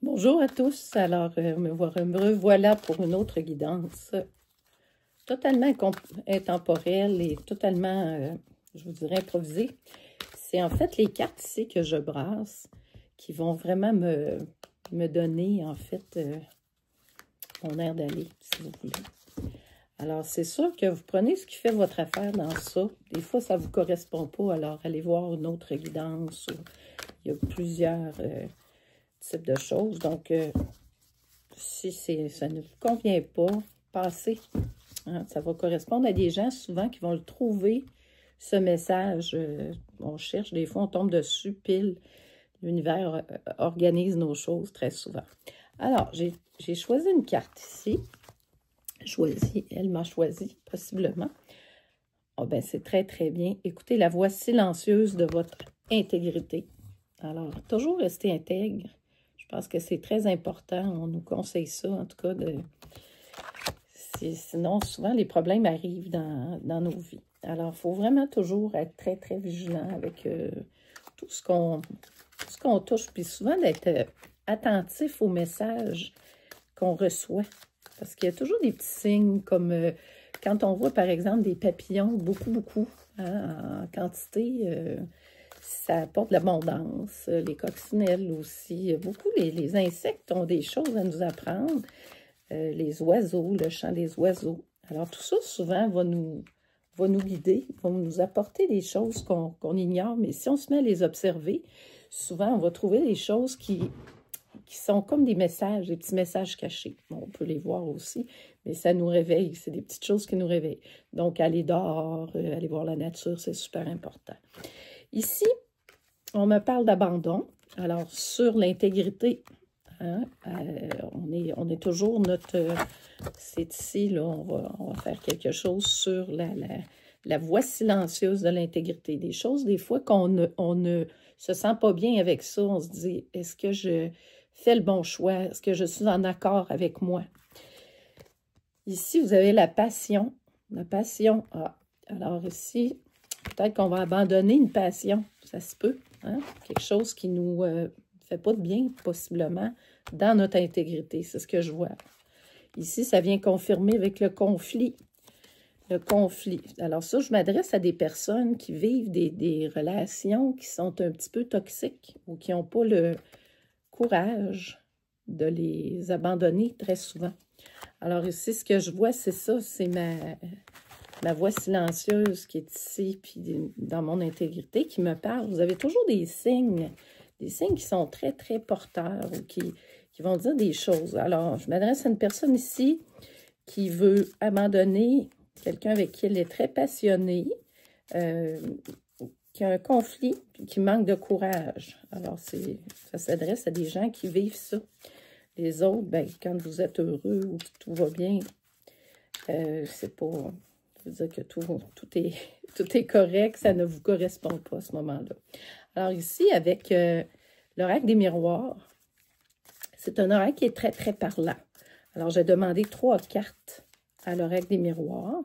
Bonjour à tous, alors me revoilà pour une autre guidance totalement intemporelle et totalement, je vous dirais, improvisée. C'est en fait les cartes ici que je brasse qui vont vraiment me donner en fait mon air d'aller, si vous voulez. Alors c'est sûr que vous prenez ce qui fait votre affaire dans ça. Des fois ça ne vous correspond pas, alors allez voir une autre guidance. Il y a plusieurs type de choses. Donc, si ça ne vous convient pas, passez. Hein, ça va correspondre à des gens souvent qui vont le trouver, ce message. On cherche, des fois, on tombe dessus, pile. L'univers organise nos choses très souvent. Alors, j'ai choisi une carte ici. Elle m'a choisi, possiblement. Oh, ben, c'est très, très bien. Écoutez la voix silencieuse de votre intégrité. Alors, toujours rester intègre. Je pense que c'est très important. On nous conseille ça, en tout cas. Sinon, souvent, les problèmes arrivent dans nos vies. Alors, il faut vraiment toujours être très, très vigilant avec tout ce qu'on touche. Puis souvent, d'être attentif aux messages qu'on reçoit. Parce qu'il y a toujours des petits signes comme quand on voit, par exemple, des papillons, beaucoup, hein, en quantité. Ça apporte de l'abondance, les coccinelles aussi. Beaucoup, les insectes ont des choses à nous apprendre. Les oiseaux, le chant des oiseaux. Alors, tout ça, souvent, va nous guider, va nous apporter des choses qu'on ignore. Mais si on se met à les observer, souvent, on va trouver des choses qui sont comme des messages, des petits messages cachés. Bon, on peut les voir aussi, mais ça nous réveille. C'est des petites choses qui nous réveillent. Donc, aller dehors, aller voir la nature, c'est super important. Ici, on me parle d'abandon. Alors, sur l'intégrité, hein, on est toujours c'est ici, là, on va faire quelque chose sur la voix silencieuse de l'intégrité. Des choses, des fois, qu'on ne se sent pas bien avec ça. On se dit, est-ce que je fais le bon choix? Est-ce que je suis en accord avec moi? Ici, vous avez la passion. La passion. Ah, alors ici, peut-être qu'on va abandonner une passion. Ça se peut. Hein? Quelque chose qui ne nous fait pas de bien, possiblement, dans notre intégrité. C'est ce que je vois. Ici, ça vient confirmer avec le conflit. Le conflit. Alors ça, je m'adresse à des personnes qui vivent des relations qui sont un petit peu toxiques ou qui n'ont pas le courage de les abandonner très souvent. Alors ici, ce que je vois, c'est ça, c'est ma voix silencieuse qui est ici, puis dans mon intégrité, qui me parle. Vous avez toujours des signes qui sont très, très porteurs ou qui vont dire des choses. Alors, je m'adresse à une personne ici qui veut abandonner quelqu'un avec qui elle est très passionnée, qui a un conflit, puis qui manque de courage. Alors, ça s'adresse à des gens qui vivent ça. Les autres, ben, quand vous êtes heureux ou que tout va bien, c'est pas... Je veux dire que tout est correct, ça ne vous correspond pas à ce moment-là. Alors ici, avec l'oracle des miroirs, c'est un oracle qui est très, très parlant. Alors, j'ai demandé 3 cartes à l'oracle des miroirs.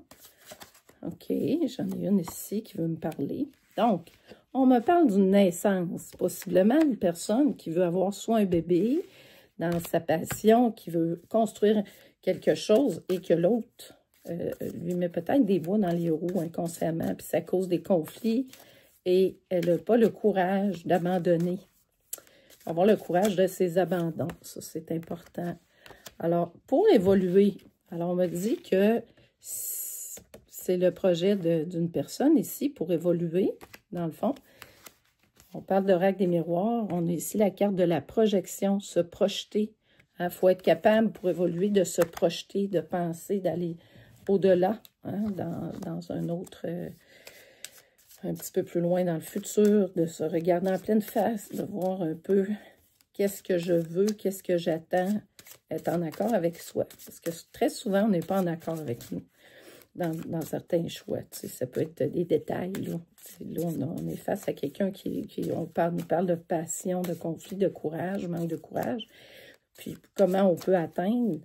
OK, j'en ai une ici qui veut me parler. Donc, on me parle d'une naissance, possiblement une personne qui veut avoir soit un bébé dans sa passion, qui veut construire quelque chose et que l'autre lui met peut-être des bois dans les roues inconsciemment, puis ça cause des conflits et elle n'a pas le courage d'abandonner. Avoir le courage de ses abandons, ça c'est important. Alors, pour évoluer, alors on me dit que c'est le projet d'une personne ici pour évoluer, dans le fond. On parle d'oracle des miroirs, on a ici la carte de la projection, se projeter. Il faut être capable pour évoluer de se projeter, de penser, d'aller au-delà, hein, dans un autre, un petit peu plus loin dans le futur, de se regarder en pleine face, de voir un peu qu'est-ce que je veux, qu'est-ce que j'attends, être en accord avec soi. Parce que très souvent, on n'est pas en accord avec nous dans certains choix. Tu sais, ça peut être des détails. Là, on est face à quelqu'un qui nous parle de passion, de conflit, de courage, manque de courage. Puis comment on peut atteindre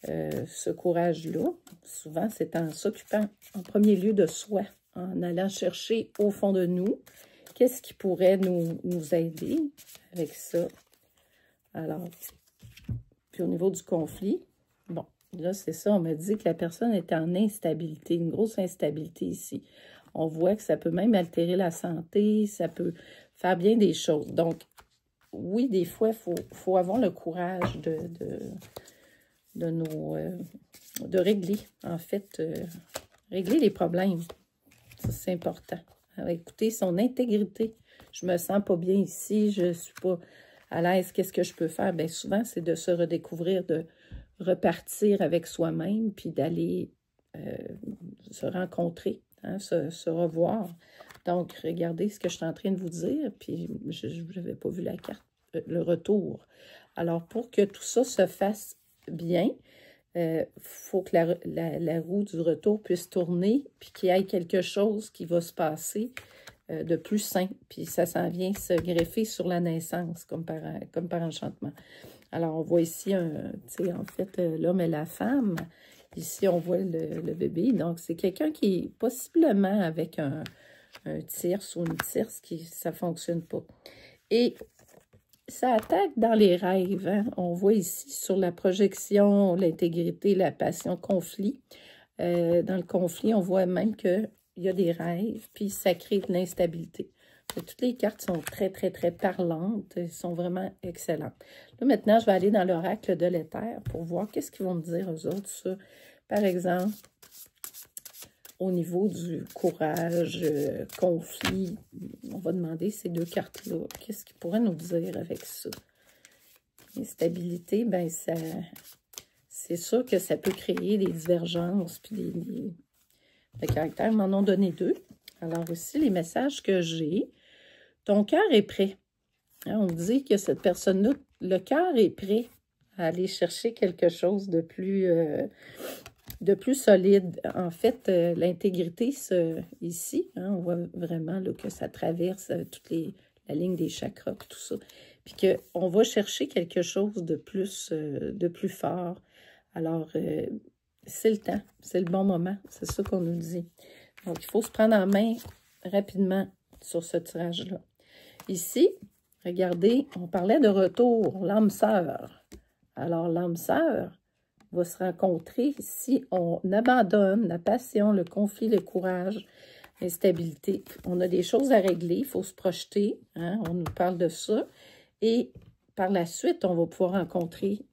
ce courage-là? Souvent, c'est en s'occupant en premier lieu de soi, en allant chercher au fond de nous qu'est-ce qui pourrait nous aider avec ça. Alors, puis au niveau du conflit, bon, là, c'est ça, on m'a dit que la personne est en instabilité, une grosse instabilité ici. On voit que ça peut même altérer la santé, ça peut faire bien des choses. Donc, oui, des fois, il faut avoir le courage de régler, en fait, régler les problèmes. Ça, c'est important. Alors, écoutez, son intégrité. Je me sens pas bien ici, je suis pas à l'aise, qu'est-ce que je peux faire? Bien, souvent, c'est de se redécouvrir, de repartir avec soi-même, puis d'aller se rencontrer, hein, se revoir. Donc, regardez ce que je suis en train de vous dire, puis je n'avais pas vu la carte, le retour. Alors, pour que tout ça se fasse bien, faut que la roue du retour puisse tourner, puis qu'il y ait quelque chose qui va se passer de plus sain, puis ça s'en vient se greffer sur la naissance, comme par enchantement. Alors, on voit ici, en fait, l'homme et la femme. Ici, on voit le bébé. Donc, c'est quelqu'un qui est possiblement avec un tierce ou une tierce ça ne fonctionne pas. Et ça attaque dans les rêves. Hein? On voit ici sur la projection, l'intégrité, la passion, conflit. Dans le conflit, on voit même qu'il y a des rêves, puis ça crée de l'instabilité. Toutes les cartes sont très, très, très parlantes. Elles sont vraiment excellentes. Là, maintenant, je vais aller dans l'oracle de l'éther pour voir qu'est-ce qu'ils vont me dire, eux autres, ça. Par exemple, au niveau du courage, conflit, on va demander ces deux cartes-là. Qu'est-ce qu'ils pourraient nous dire avec ça? L'instabilité, bien, c'est sûr que ça peut créer des divergences, puis des caractères. Ils m'en ont donné deux. Alors ici, les messages que j'ai. Ton cœur est prêt. Hein, on dit que cette personne-là, le cœur est prêt à aller chercher quelque chose de plus solide. En fait, l'intégrité, ici, hein, on voit vraiment là, que ça traverse la ligne des chakras et tout ça. Puis qu'on va chercher quelque chose de plus fort. Alors, c'est le temps, c'est le bon moment. C'est ça qu'on nous dit. Donc, il faut se prendre en main rapidement sur ce tirage-là. Ici, regardez, on parlait de retour, l'âme sœur. Alors, l'âme sœur va se rencontrer si on abandonne la passion, le conflit, le courage, l'instabilité. On a des choses à régler, il faut se projeter, hein, on nous parle de ça. Et par la suite, on va pouvoir rencontrer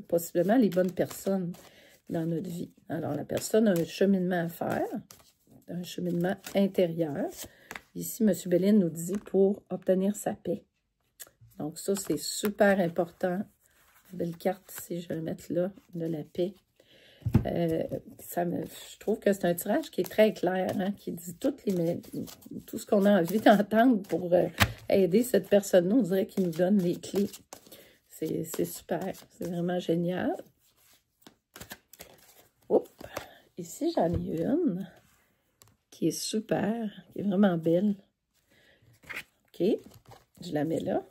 possiblement les bonnes personnes dans notre vie. Alors, la personne a un cheminement à faire, un cheminement intérieur. Ici, M. Bellin nous dit pour obtenir sa paix. Donc, ça, c'est super important. Belle carte ici, je vais le mettre là, de la paix. Je trouve que c'est un tirage qui est très clair, hein, qui dit tout ce qu'on a envie d'entendre pour aider cette personne-là. On dirait qu'il nous donne les clés. C'est super, c'est vraiment génial. Oups, ici, j'en ai une qui est super, qui est vraiment belle. OK, je la mets là.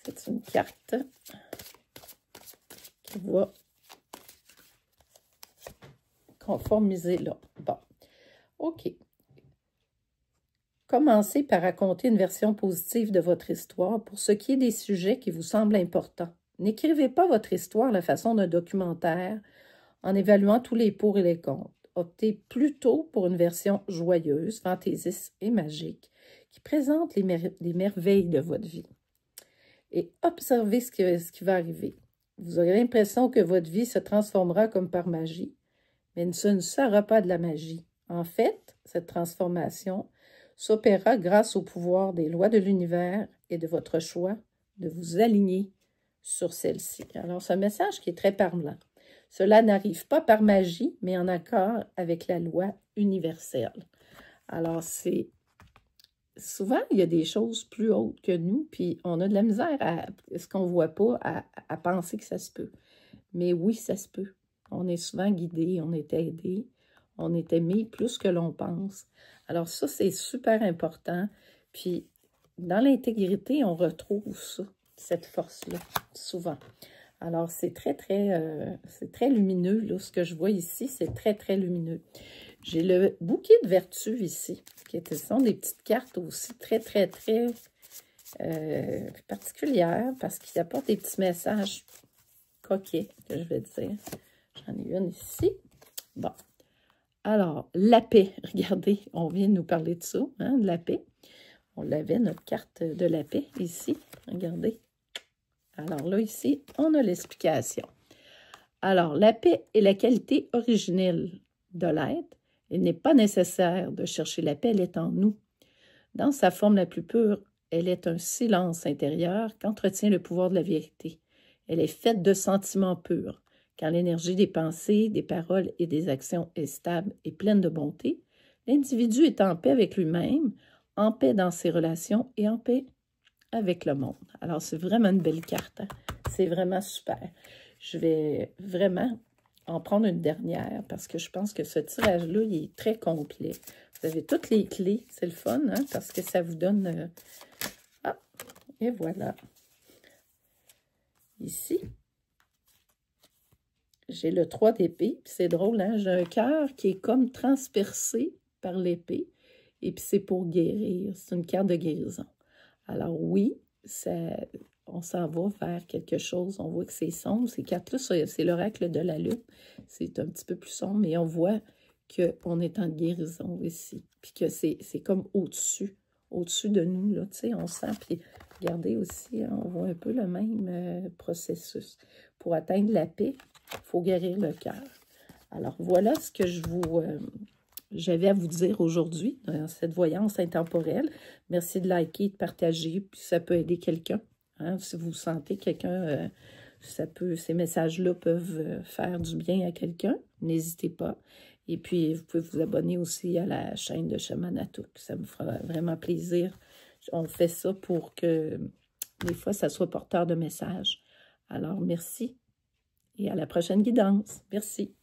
C'est une carte qui va conformiser là. Bon, OK. Commencez par raconter une version positive de votre histoire pour ce qui est des sujets qui vous semblent importants. N'écrivez pas votre histoire à la façon d'un documentaire en évaluant tous les pour et les contre. Optez plutôt pour une version joyeuse, fantaisiste et magique qui présente les merveilles de votre vie. Et observez ce qui va arriver. Vous aurez l'impression que votre vie se transformera comme par magie, mais ce ne sera pas de la magie. En fait, cette transformation s'opérera grâce au pouvoir des lois de l'univers et de votre choix de vous aligner sur celle-ci. Alors, c'est un message qui est très parlant. Cela n'arrive pas par magie, mais en accord avec la loi universelle. Alors, c'est souvent, il y a des choses plus hautes que nous, puis on a de la misère à ce qu'on ne voit pas, à penser que ça se peut. Mais oui, ça se peut. On est souvent guidé, on est aidé, on est aimé plus que l'on pense. Alors ça, c'est super important. Puis, dans l'intégrité, on retrouve ça, cette force-là, souvent. Alors, c'est très lumineux, là, ce que je vois ici, c'est très, très lumineux. J'ai le bouquet de vertus ici, qui sont des petites cartes aussi très, très, très particulière parce qu'il apporte des petits messages coquets, que je vais dire. J'en ai une ici. Bon. Alors, la paix. Regardez, on vient de nous parler de ça, hein, de la paix. On l'avait, notre carte de la paix, ici. Regardez. Alors là, ici, on a l'explication. Alors, la paix est la qualité originelle de l'être. Il n'est pas nécessaire de chercher la paix, elle est en nous. Dans sa forme la plus pure, elle est un silence intérieur qu'entretient le pouvoir de la vérité. Elle est faite de sentiments purs. Quand l'énergie des pensées, des paroles et des actions est stable et pleine de bonté, l'individu est en paix avec lui-même, en paix dans ses relations et en paix avec le monde. Alors, c'est vraiment une belle carte. Hein? C'est vraiment super. Je vais vraiment en prendre une dernière parce que je pense que ce tirage-là, il est très complet. Vous avez toutes les clés. C'est le fun, hein? Parce que ça vous donne... Ah, et voilà. Ici, j'ai le 3 d'épée. C'est drôle, hein? J'ai un cœur qui est comme transpercé par l'épée. Et puis, c'est pour guérir. C'est une carte de guérison. Alors oui, on s'en va vers quelque chose. On voit que c'est sombre. Ces cartes-là, c'est l'oracle de la lune. C'est un petit peu plus sombre, mais on voit qu'on est en guérison ici. Puis que c'est comme au-dessus de nous, là, tu sais, on sent. Puis regardez aussi, on voit un peu le même processus. Pour atteindre la paix, il faut guérir le cœur. Alors voilà ce que j'avais à vous dire aujourd'hui dans cette voyance intemporelle. Merci de liker, de partager, puis ça peut aider quelqu'un. Hein? Si vous sentez quelqu'un, ces messages-là peuvent faire du bien à quelqu'un, n'hésitez pas. Et puis, vous pouvez vous abonner aussi à la chaîne de Chamanatouk. Ça me fera vraiment plaisir. On fait ça pour que, des fois, ça soit porteur de messages. Alors, merci et à la prochaine guidance. Merci.